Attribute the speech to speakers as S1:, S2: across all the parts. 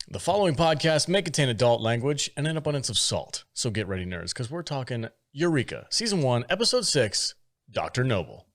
S1: The following podcast may contain adult language and an abundance of salt. So get ready, nerds, because we're talking Eureka, Season 1, Episode 6, Dr. Nobel.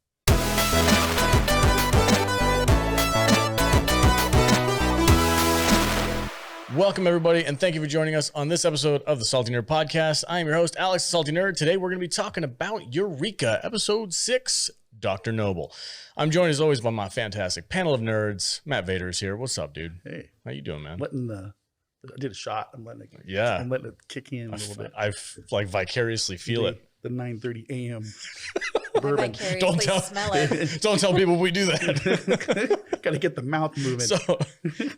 S1: Welcome, everybody, and thank you for joining us on this episode of the Salty Nerd Podcast. I am your host, Alex, the Salty Nerd. Today, we're going to be talking about Eureka, Episode 6, Dr. Noble. I'm joined, as always, by my fantastic panel of nerds. Matt Vader is here. What's up, dude?
S2: Hey.
S1: How you doing, man?
S2: I did a shot. I'm letting it kick in a little bit.
S1: I like vicariously feel it.
S2: The 9:30 a.m.
S3: bourbon.
S1: Don't tell people we do that.
S2: Got to get the mouth moving.
S1: So,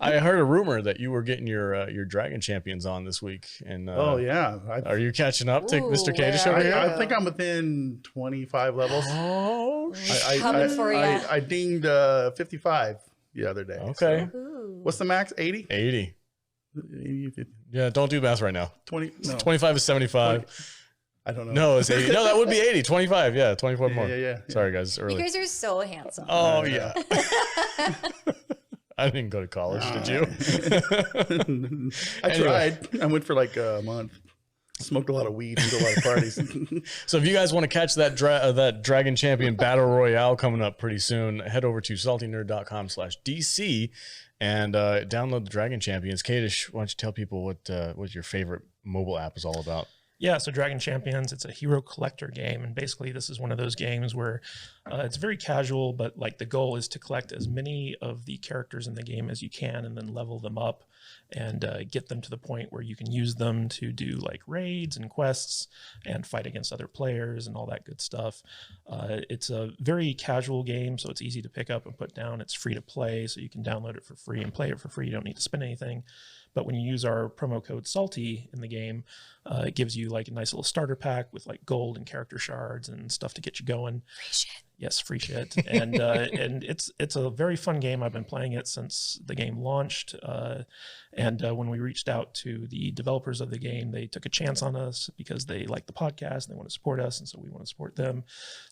S1: I heard a rumor that you were getting your Dragon Champions on this week. And
S2: oh yeah,
S1: are you catching up to Mr. Kadish over here?
S2: I think I'm within 25 levels.
S1: Oh,
S3: coming for you.
S2: I dinged 55 the other day.
S1: Okay.
S3: Ooh.
S2: What's the max? 80?
S1: 80.
S2: 80,
S1: Yeah, don't do math right now.
S2: 20. No.
S1: 25 is 75.
S2: 20. I don't know.
S1: No, it's 80. No, that would be 80. 25. Yeah, 24 more.
S2: Yeah.
S1: Sorry, guys. It's early.
S3: You guys are so handsome.
S1: Oh, yeah. I didn't go to college, did you?
S2: I tried. I went for like a month. Smoked a lot of weed and did a lot of parties.
S1: So if you guys want to catch that that Dragon Champion Battle Royale coming up pretty soon, head over to saltynerd.com/DC and download the Dragon Champions. Kadish, why don't you tell people what your favorite mobile app is all about?
S4: Yeah, so Dragon Champions, it's a hero collector game, and basically this is one of those games where it's very casual, but like the goal is to collect as many of the characters in the game as you can and then level them up and get them to the point where you can use them to do like raids and quests and fight against other players and all that good stuff. It's a very casual game, so it's easy to pick up and put down. It's free to play, so you can download it for free and play it for free. You don't need to spend anything. But when you use our promo code SALTY in the game, it gives you like a nice little starter pack with like gold and character shards and stuff to get you going.
S3: Free shit.
S4: Yes, free shit. And and it's a very fun game. I've been playing it since the game launched. And when we reached out to the developers of the game, they took a chance on us because they like the podcast and they want to support us. And so we want to support them.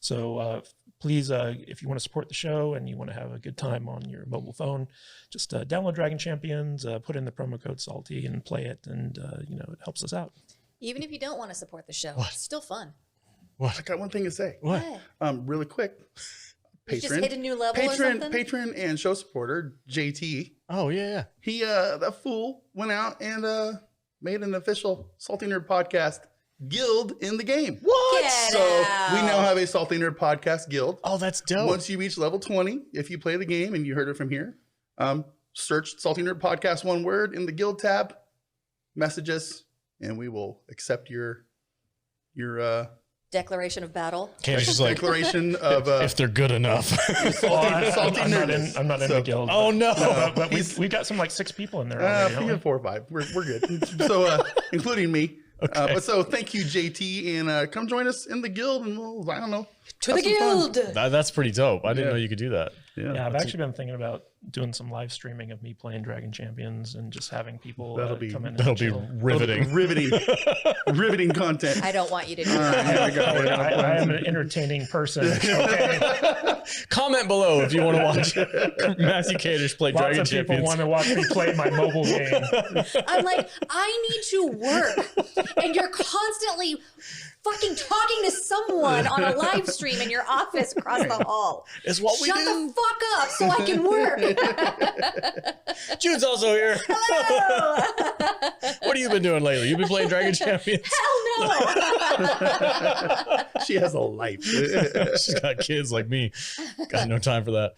S4: So please, if you want to support the show and you want to have a good time on your mobile phone, just download Dragon Champions, put in the promo code SALTY and play it. And, it helps us out.
S3: Even if you don't want to support the show, it's still fun.
S1: What?
S2: I got one thing to say.
S1: What?
S2: Really quick.
S3: You just hit a new level or something?
S2: Patron and show supporter, JT.
S1: Oh, yeah.
S2: He, that fool, went out and made an official Salty Nerd Podcast guild in the game.
S1: What?
S2: So we now have a Salty Nerd Podcast guild.
S1: Oh, that's dope.
S2: Once you reach level 20, if you play the game and you heard it from here, search Salty Nerd Podcast, one word, in the guild tab, message us, and we will accept your
S3: Declaration of battle.
S1: Kadish is like,
S2: declaration of
S1: if they're good enough.
S2: salty nerds.
S4: I'm not in the guild.
S1: Oh, no.
S4: But we've got some like 6 people in there already.
S2: 4 or 5. We're good. So, including me.
S1: Okay.
S2: But so thank you, JT, and come join us in the guild, and we'll, I don't know.
S3: To the guild.
S1: That's pretty dope. I didn't know you could do that.
S4: Yeah, I've actually been thinking about doing some live streaming of me playing Dragon Champions and just having people come in.
S1: That'll be riveting.
S2: Riveting content.
S3: I don't want you to do that.
S4: I am an entertaining person. Okay.
S1: Comment below if you want to watch Matthew Kadish play
S4: Lots
S1: Dragon
S4: of people
S1: Champions.
S4: want to watch me play my mobile game.
S3: I'm like, I need to work, and you're constantly fucking talking to someone on a live stream in your office across the hall.
S1: It's what we
S3: Shut
S1: do.
S3: the fuck up so I can work.
S1: Jude's also here.
S3: Hello.
S1: What have you been doing lately? You've been playing Dragon Champions?
S3: Hell no.
S2: She has a life.
S1: She's got kids like me. Got no time for that.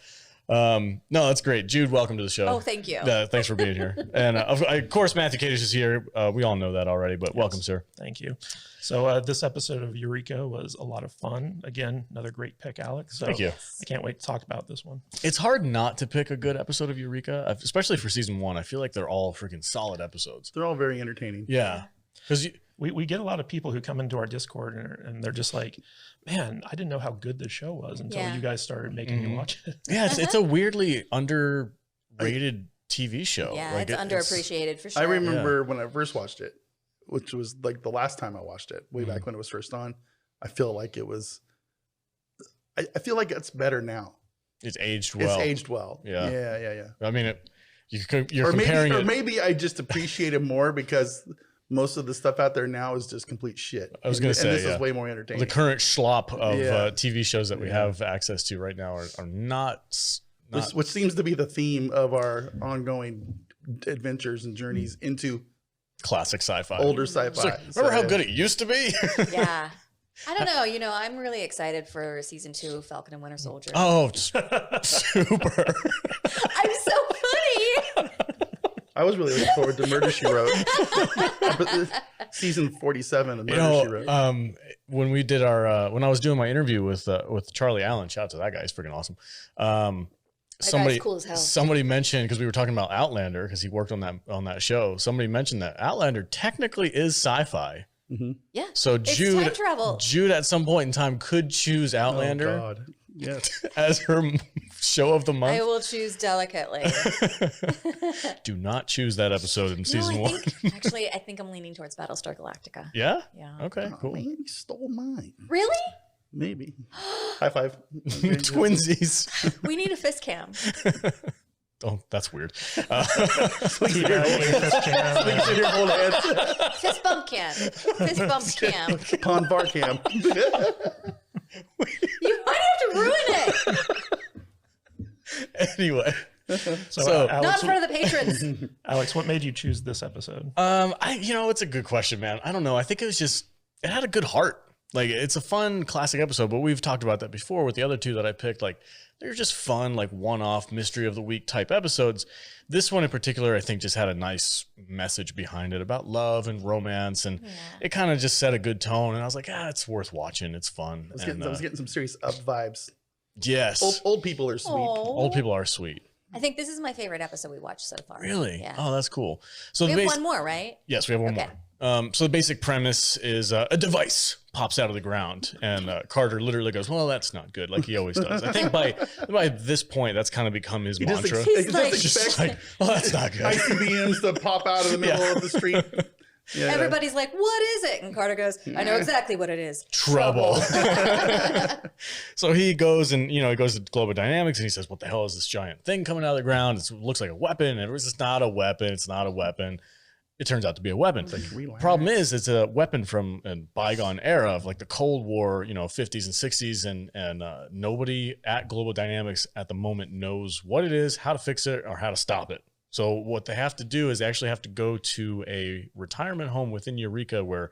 S1: No, that's great. Jude, welcome to the show.
S3: Oh, thank you.
S1: Thanks for being here. And of course, Matthew Kadish is here. We all know that already, but welcome, sir.
S4: Thank you. So this episode of Eureka was a lot of fun. Again, another great pick, Alex. So
S1: Thank you.
S4: I can't wait to talk about this one.
S1: It's hard not to pick a good episode of Eureka, especially for season 1. I feel like they're all freaking solid episodes.
S2: They're all very entertaining.
S1: Yeah. Because
S4: we get a lot of people who come into our Discord and they're just like, man, I didn't know how good this show was until you guys started making me watch it.
S1: Yeah, it's a weirdly underrated TV show.
S3: Yeah,
S1: like
S3: it's underappreciated for sure.
S2: I remember when I first watched it, which was like the last time I watched it, way back when it was first on. I feel like it was, I feel like it's better now.
S1: It's aged well.
S2: It's aged well.
S1: Yeah.
S2: Yeah.
S1: I mean, You're comparing
S2: or
S1: it.
S2: maybe I just appreciate it more because most of the stuff out there now is just complete shit.
S1: I was going to say,
S2: and this is way more entertaining.
S1: The current schlop of TV shows that we have access to right now are not
S2: which seems to be the theme of our ongoing adventures and journeys into
S1: classic sci-fi,
S2: older sci-fi.
S1: Like, remember how good it used to be?
S3: Yeah. I don't know. You know, I'm really excited for season 2 of Falcon and Winter Soldier.
S1: Oh, super.
S3: I'm so funny.
S2: I was really looking forward to Murder, She Wrote. Season 47 of Murder, She Wrote.
S1: When we did our, when I was doing my interview with Charlie Allen, shout out to that guy. He's freaking awesome. Somebody,
S3: cool as hell.
S1: Somebody mentioned, because we were talking about Outlander, because he worked on that show. Somebody mentioned that Outlander technically is sci-fi.
S2: Mm-hmm.
S3: Yeah.
S1: So
S3: It's time travel.
S1: Jude at some point in time could choose Outlander
S2: Oh, God. Yes.
S1: as her show of the month.
S3: I will choose delicately.
S1: Do not choose that episode in season 1.
S3: Actually, I think I'm leaning towards Battlestar Galactica.
S1: Yeah?
S3: Yeah.
S1: Okay,
S2: Oh,
S1: cool.
S2: man, you stole mine.
S3: Really?
S2: Maybe. High five.
S1: Twinsies.
S3: We need a fist cam.
S1: Oh, that's weird.
S2: Fist
S3: Fist bump cam. Fist bump cam.
S2: Pond bar cam.
S3: You might have to ruin it.
S1: Anyway.
S4: So
S3: Not
S4: Alex,
S3: in front of the patrons.
S4: Alex, what made you choose this episode?
S1: It's a good question, man. I don't know. I think it had a good heart. Like, it's a fun classic episode, but we've talked about that before with the other two that I picked. Like, they're just fun, like one-off mystery of the week type episodes. This one in particular, I think, just had a nice message behind it about love and romance, and it kind of just set a good tone. And I was like, it's worth watching. It's fun.
S2: I was getting some serious up vibes.
S1: Yes.
S2: Old people are sweet.
S1: Old people are sweet.
S3: I think this is my favorite episode we watched so far.
S1: Really?
S3: Yeah.
S1: Oh, that's cool. So
S3: We have one more, right?
S1: Yes, we have one more. So the basic premise is a device pops out of the ground, and Carter literally goes, "Well, that's not good," like he always does. I think by this point, that's kind of become his mantra.
S3: He's like,
S1: Just like, well, that's not good.
S2: ICBMs to pop out of the middle of the street. Yeah.
S3: Everybody's like, "What is it?" And Carter goes, "I know exactly what it is.
S1: Trouble." So he goes and he goes to Global Dynamics and he says, "What the hell is this giant thing coming out of the ground? It looks like a weapon." And it's not a weapon. It's not a weapon. It turns out to be a weapon. Problem is, it's a weapon from a bygone era of like the Cold War, 50s and 60s, and nobody at Global Dynamics at the moment knows what it is, how to fix it, or how to stop it. So what they have to do is they actually have to go to a retirement home within Eureka where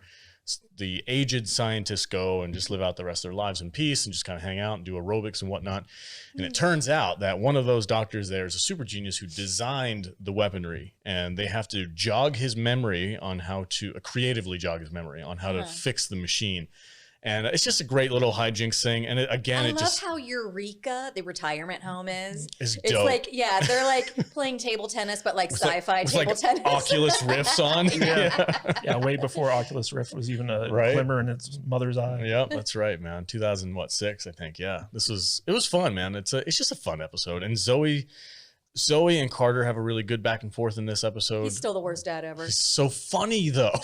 S1: the aged scientists go and just live out the rest of their lives in peace and just kind of hang out and do aerobics and whatnot. And it turns out that one of those doctors there is a super genius who designed the weaponry, and they have to jog his memory on how to creatively jog his memory on how to fix the machine. And it's just a great little hijinks thing. And
S3: I love how Eureka, the retirement home, is.
S1: It's
S3: It's
S1: dope.
S3: like, they're like playing table tennis, but like sci-fi table tennis.
S1: Oculus Rift's on.
S4: Yeah, way before Oculus Rift was even a glimmer in its mother's eye.
S1: Yep, that's right, man. 2006, I think. Yeah, it was fun, man. It's just a fun episode. And Zoe and Carter have a really good back and forth in this episode.
S3: He's still the worst dad ever.
S1: He's so funny though.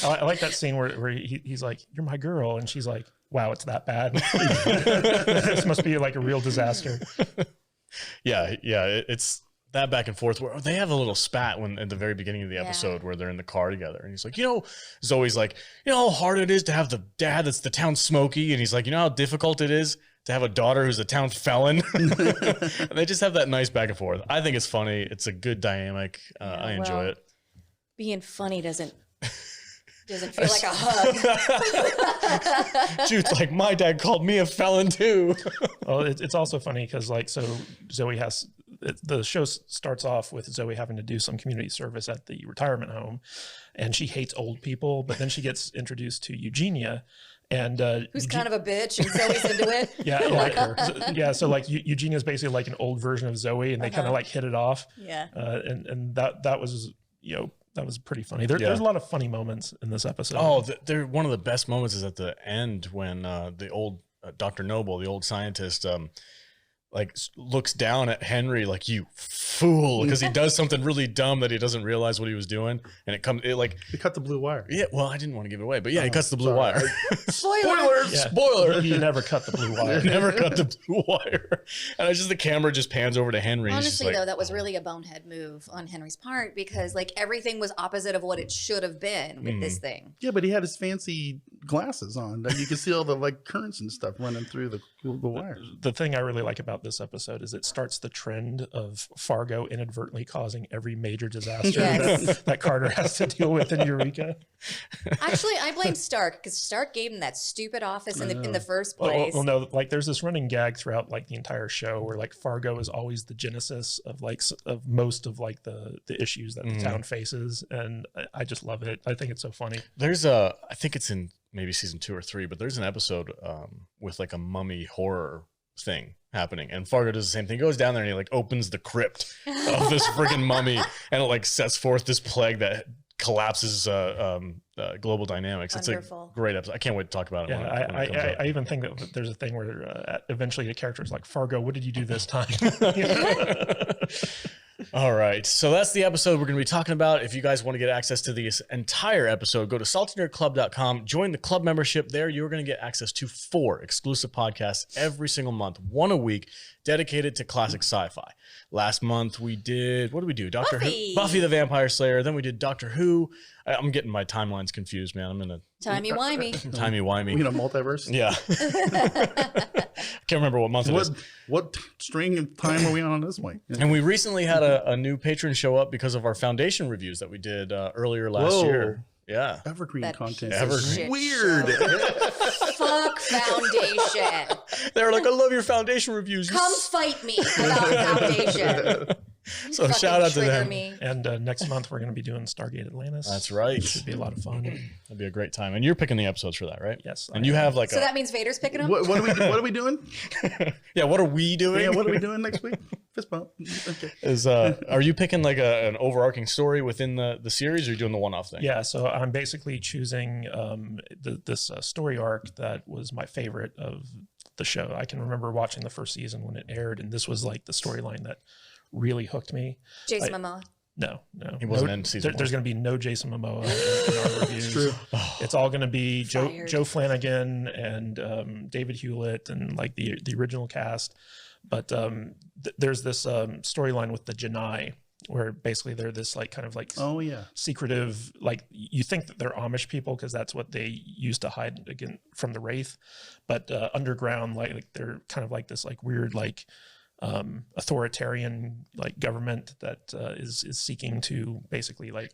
S4: I like that scene where he's like, "You're my girl," and she's like, "Wow, it's that bad." This must be like a real disaster.
S1: Yeah, it's that back and forth where they have a little spat at the very beginning of the episode where they're in the car together, and he's like, Zoe's like, how hard it is to have the dad that's the town Smokey, and he's like, how difficult it is to have a daughter who's a town felon. And they just have that nice back and forth. I think it's funny. It's a good dynamic. I enjoy it.
S3: Being funny doesn't feel like a hug.
S1: Jude's like, my dad called me a felon too.
S4: Well, it's also funny because Zoe the show starts off with Zoe having to do some community service at the retirement home, and she hates old people, but then she gets introduced to Eugenia, and
S3: who's kind of a bitch, and Zoe's into it.
S4: Yeah, like her. So like Eugenia's basically like an old version of Zoe, and they kind of like hit it off.
S3: Yeah.
S4: And that was that was pretty funny. There's a lot of funny moments in this episode.
S1: Oh, one of the best moments is at the end when the old Dr. Nobel, the old scientist, like looks down at Henry like, you fool, because he does something really dumb that he doesn't realize what he was doing, and
S2: He cut the blue wire.
S1: yeah. Well, I didn't want to give it away, but yeah, he cuts the blue wire.
S3: Spoiler.
S4: Yeah.
S1: Spoiler.
S4: You never cut the blue wire.
S1: Never cut the blue wire, and it's just the camera just pans over to Henry. He's just
S3: Honestly,
S1: like,
S3: though, that was really a bonehead move on Henry's part because like everything was opposite of what it should have been with this thing.
S2: Yeah, but he had his fancy glasses on that you could see all the like currents and stuff running through the wire.
S4: The thing I really like about this episode is it starts the trend of Fargo inadvertently causing every major disaster
S3: Yes.
S4: that Carter has to deal with in Eureka.
S3: Actually, I blame Stark because Stark gave him that stupid office in the first place.
S4: Well, no, like there's this running gag throughout like the entire show where like Fargo is always the genesis of like of most of like the issues that the town faces, and I just love it. I think it's so funny.
S1: there's I think it's in maybe season 2 or 3, but there's an episode with like a mummy horror thing happening, and Fargo does the same thing. He goes down there and he like opens the crypt of this friggin' mummy, and it like sets forth this plague that collapses global dynamics.
S3: Wonderful.
S1: It's a great episode. I can't wait to talk about it.
S4: Yeah,
S1: when it comes out.
S4: I even think that there's a thing where eventually the character is like, Fargo, what did you do this time?
S1: All right. So that's the episode we're going to be talking about. If you guys want to get access to this entire episode, go to saltynerdclub.com, join the club membership. There, you're going to get access to 4 exclusive podcasts every single month, 1 a week, dedicated to classic sci-fi. Last month we did, what did we do? Doctor
S3: Buffy.
S1: Who, Buffy the Vampire Slayer. Then we did Doctor Who. I'm getting my timelines confused, man. I'm in a
S3: Timey-wimey.
S1: timey-wimey.
S2: You know, multiverse.
S1: Yeah. I can't remember what month it is.
S2: What string of time are we on this one?
S1: And we recently had a new patron show up because of our foundation reviews that we did earlier last
S2: Whoa.
S1: year. Yeah.
S2: Evergreen
S3: That
S2: content.
S3: piece of
S1: Evergreen.
S3: shit
S2: Weird.
S3: show. Fuck Foundation.
S1: They were like, I love your foundation reviews. You
S3: Come fight me about Foundation.
S1: So
S3: Fucking
S1: shout out to
S3: trigger
S1: them.
S3: me.
S4: And next month we're going to be doing Stargate Atlantis.
S1: That's right.
S4: Should be a lot of fun.
S1: That'd be a great time. And you're picking the episodes for that, right?
S4: Yes.
S1: And you have like
S3: So that means Vader's picking them?
S2: What are we doing?
S1: yeah, what are we doing?
S2: Yeah, what are we doing next week? Fist bump. Okay.
S1: Is are you picking like an overarching story within the series, or are you doing the one-off thing?
S4: Yeah, so I'm basically choosing this story arc that was my favorite of the show. I can remember watching the first season when it aired, and this was like the storyline that really hooked me.
S3: Jason Momoa.
S4: No.
S1: He wasn't in season
S4: There's going to be no Jason Momoa in our reviews.
S2: True.
S4: It's all going to be
S3: Fired.
S4: Joe Flanagan and David Hewlett and like the original cast. But there's this storyline with the Janai where basically they're this like kind of like
S2: Oh yeah.
S4: secretive, like you think that they're Amish people because that's what they used to hide again from the Wraith, but underground like they're kind of like this like weird like authoritarian like government that is seeking to basically like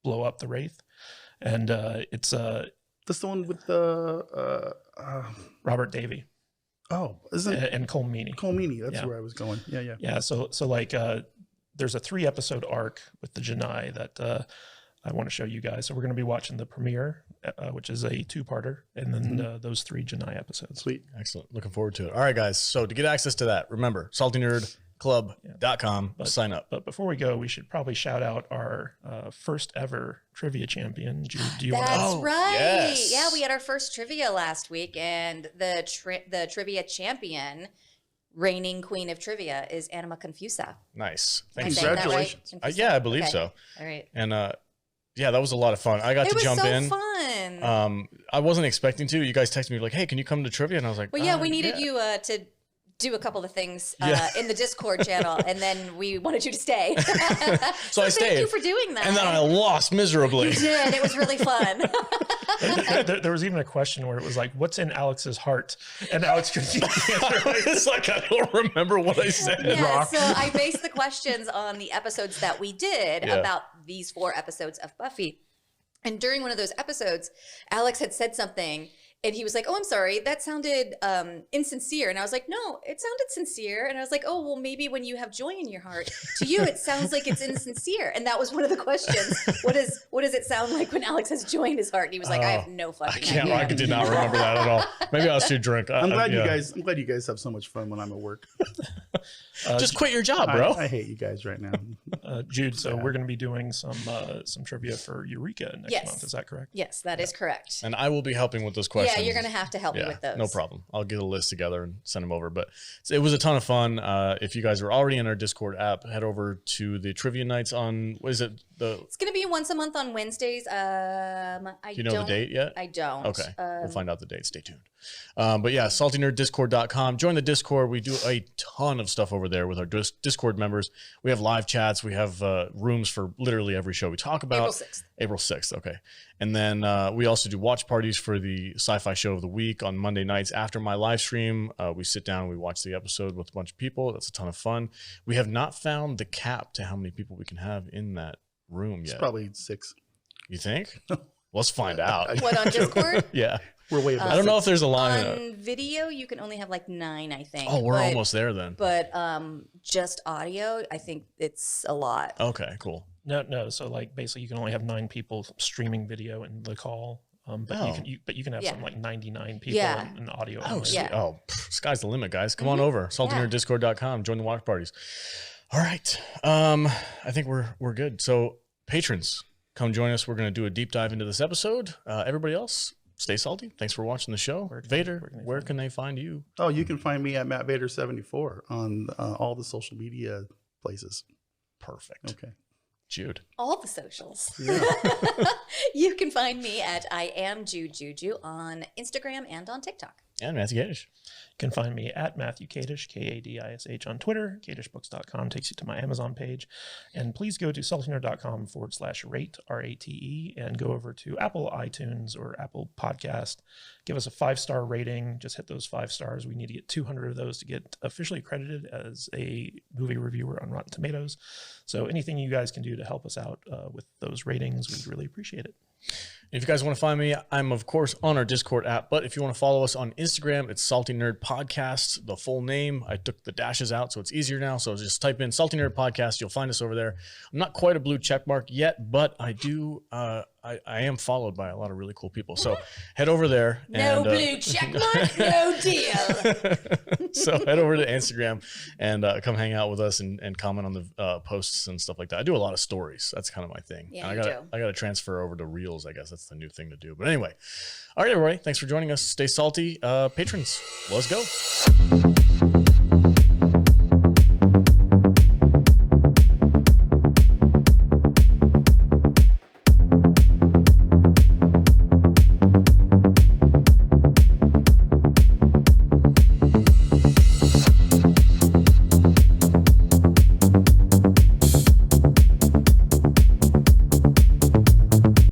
S4: blow up the Wraith, and it's
S2: That's the one with the
S4: Robert Davey
S2: isn't it
S4: and Cole Meany.
S2: Cole Meany? That's
S4: Yeah.
S2: where I was going. Yeah.
S4: Yeah, so like there's a 3-episode arc with the Janai that I want to show you guys. So we're going to be watching the premiere, which is a 2-parter, and then those 3 Janai episodes.
S2: Sweet.
S1: Excellent. Looking forward to it. All right, guys. So to get access to that, remember, saltynerdclub.com. Sign up.
S4: But before we go, we should probably shout out our first ever trivia champion. Jude, do you want to?
S3: That's right.
S1: yes.
S3: Yeah, we had our first trivia last week, and the trivia champion, reigning queen of trivia, is Anima Confusa.
S1: Nice.
S3: Am I
S1: Thanks.
S3: saying that right?
S2: Congratulations.
S3: Confusa?
S1: Yeah, I believe
S3: Okay.
S1: so.
S3: All right.
S1: And yeah, that was a lot of fun. I got
S3: It
S1: to
S3: was
S1: jump
S3: so
S1: in.
S3: fun.
S1: I wasn't expecting to. You guys texted me like, "Hey, can you come to trivia?" And I was like,
S3: Well, yeah, we needed
S1: yeah.
S3: you to do a couple of things
S1: Yeah.
S3: in the Discord channel, and then we wanted you to stay.
S1: So I stayed.
S3: Thank you for doing that.
S1: And then I lost miserably.
S3: You did. It was really fun.
S4: There was even a question where it was like, "What's in Alex's heart?" And Alex could
S1: It's like I don't remember what I said.
S3: Yeah,
S4: Rock.
S3: so I based the questions on the episodes that we did
S1: Yeah.
S3: about these 4 episodes of Buffy. And during one of those episodes, Alex had said something, and he was like, "Oh, I'm sorry, that sounded insincere." And I was like, "No, it sounded sincere." And I was like, "Oh, well, maybe when you have joy in your heart, to you it sounds like it's insincere." And that was one of the questions. What does it sound like when Alex has joy in his heart? And he was like, "I have no fucking idea."
S1: I did not remember that at all. Maybe I was too drunk.
S2: I'm glad
S1: yeah.
S2: I'm glad you guys have so much fun when I'm at work.
S1: Just quit your job, bro.
S2: I hate you guys right now.
S4: Jude, so we're going to be doing some trivia for Eureka next
S3: Yes.
S4: month. Is that correct?
S3: Yes, that is correct.
S1: And I will be helping with those questions.
S3: Yeah,
S1: send
S3: you're
S1: you-
S3: going to have to help me with those.
S1: No problem. I'll get a list together and send them over. But it was a ton of fun. If you guys are already in our Discord app, head over to the trivia nights on, what is it?
S3: It's going to be once a month on Wednesdays.
S1: Do you know the date yet?
S3: I don't.
S1: Okay. We'll find out the date. Stay tuned. But yeah, saltynerddiscord.com. Join the Discord. We do a ton of stuff over there with our Discord members. We have live chats. We have rooms for literally every show we talk about.
S3: April 6th.
S1: April 6th. Okay. And then we also do watch parties for the sci-fi show of the week on Monday nights after my live stream. We sit down, we watch the episode with a bunch of people. That's a ton of fun. We have not found the cap to how many people we can have in that room
S2: It's
S1: yet.
S2: probably 6.
S1: You think? Let's find out.
S3: What, on Discord?
S1: Yeah.
S2: We're way above.
S1: I don't know if there's a line.
S3: On video, you can only have like 9, I think.
S1: Oh, we're
S3: But-
S1: almost there then.
S3: But just audio, I think it's a lot.
S1: Okay, cool.
S4: No. So like basically, you can only have 9 people streaming video in the call. But
S1: Oh.
S4: you can have
S3: Yeah.
S4: something like 99 people
S3: Yeah.
S4: in audio.
S1: Oh,
S4: only.
S1: sweet.
S3: Yeah.
S1: Oh, sky's the limit, guys. Come on over. saltynerddiscord.com. Join the watch parties. All right. I think we're good. So patrons, come join us. We're going to do a deep dive into this episode. Everybody else, stay salty. Thanks for watching the show. Vader, where can they find you?
S2: Oh, you can find me at MattVader74 on all the social media places.
S1: Perfect.
S2: Okay.
S1: Jude.
S3: All the socials.
S2: Yeah.
S3: You can find me at I am Juju on Instagram and on TikTok.
S1: And Matthew Gadish.
S4: You can find me at Matthew Kadish, Kadish on Twitter. Kadishbooks.com takes you to my Amazon page. And please go to saltyner.com/rate, RATE, and go over to Apple iTunes or Apple Podcast. Give us a 5-star rating. Just hit those 5 stars. We need to get 200 of those to get officially accredited as a movie reviewer on Rotten Tomatoes. So anything you guys can do to help us out with those ratings, we'd really appreciate it.
S1: If you guys want to find me, I'm of course on our Discord app, but if you want to follow us on Instagram, it's Salty Nerd Podcast, the full name. I took the dashes out, so it's easier now. So just type in Salty Nerd Podcast. You'll find us over there. I'm not quite a blue check mark yet, but I do. I am followed by a lot of really cool people. So head over there.
S3: No blue check mark, no deal.
S1: So head over to Instagram and come hang out with us and comment on the posts and stuff like that. I do a lot of stories. That's kind of my thing.
S3: Yeah,
S1: And
S3: you
S1: I got to transfer over to Reels. I guess that's the new thing to do. But anyway, all right, everybody. Thanks for joining us. Stay salty, patrons. Let's go.